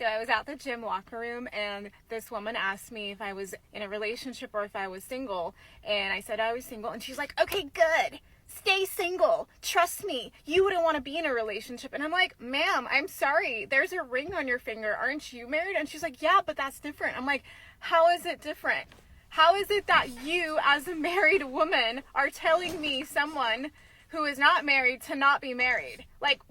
So I was at the gym locker room and this woman asked me if I was in a relationship or if I was single. And I said I was single and she's like, okay, good. Stay single. Trust me. You wouldn't want to be in a relationship. And I'm like, ma'am, I'm sorry. There's a ring on your finger. Aren't you married? And she's like, yeah, but that's different. I'm like, how is it different? How is it that you, as a married woman, are telling me someone who is not married to not be married? Like,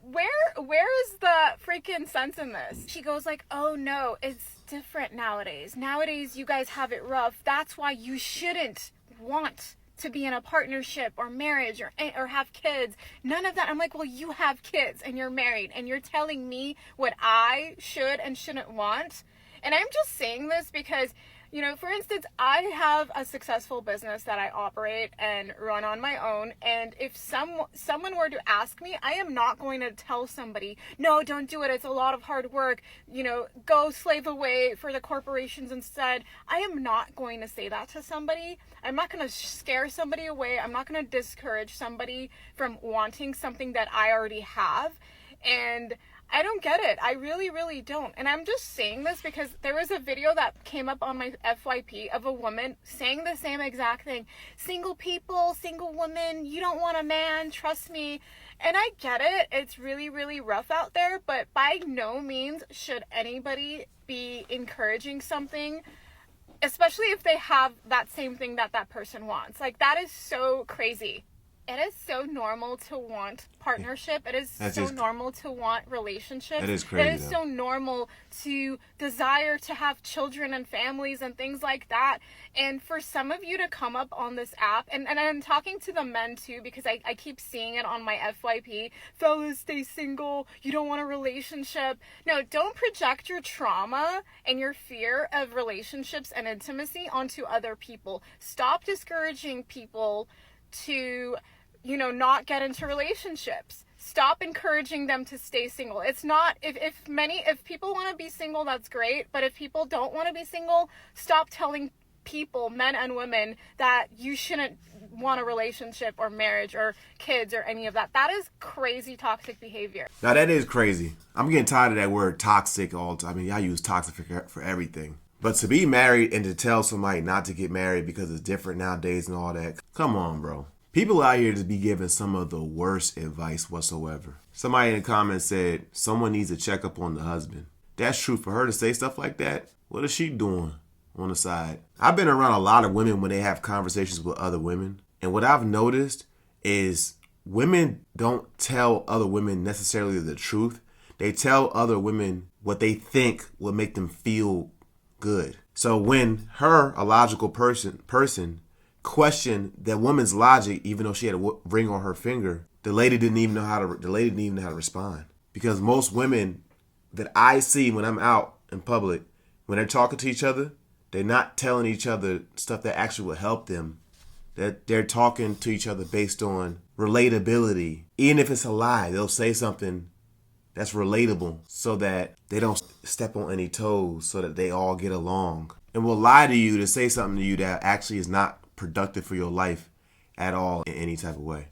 where is the freaking sense in this? She goes like, oh no, it's different nowadays. Nowadays, you guys have it rough. That's why you shouldn't want to be in a partnership or marriage or have kids. None of that. I'm like, well, you have kids and you're married and you're telling me what I should and shouldn't want. And I'm just saying this because, you know, for instance, I have a successful business that I operate and run on my own. And if someone were to ask me, I am not going to tell somebody, no, don't do it. It's a lot of hard work. You know, go slave away for the corporations instead. I am not going to say that to somebody. I'm not going to scare somebody away. I'm not going to discourage somebody from wanting something that I already have. And I don't get it. I really, really don't. And I'm just saying this because there was a video that came up on my FYP of a woman saying the same exact thing. Single people, single women, you don't want a man, trust me. And I get it. It's really, really rough out there. But by no means should anybody be encouraging something, especially if they have that same thing that that person wants. Like, that is so crazy. It is so normal to want partnership. It is so normal to want relationships. That is crazy. It is so normal to desire to have children and families and things like that. And for some of you to come up on this app, and I'm talking to the men too, because I keep seeing it on my FYP, fellas, stay single, you don't want a relationship. No, don't project your trauma and your fear of relationships and intimacy onto other people. Stop discouraging people to, you know, not get into relationships. Stop encouraging them to stay single. It's not, if people want to be single, that's great. But if people don't want to be single, stop telling people, men and women, that you shouldn't want a relationship or marriage or kids or any of that. That is crazy toxic behavior. Now that is crazy. I'm getting tired of that word toxic all the time. I mean, I use toxic for everything. But to be married and to tell somebody not to get married because it's different nowadays and all that, come on, bro. People out here just be giving some of the worst advice whatsoever. Somebody in the comments said someone needs to check up on the husband. That's true. For her to say stuff like that, what is she doing on the side? I've been around a lot of women when they have conversations with other women. And what I've noticed is women don't tell other women necessarily the truth. They tell other women what they think will make them feel good. So when a logical person questioned that woman's logic, even though she had a ring on her finger, the lady didn't even know how to respond. Because most women that I see when I'm out in public, when they're talking to each other, they're not telling each other stuff that actually will help them. That they're talking to each other based on relatability. Even if it's a lie, they'll say something that's relatable so that they don't step on any toes, so that they all get along. And will lie to you to say something to you that actually is not productive for your life at all in any type of way.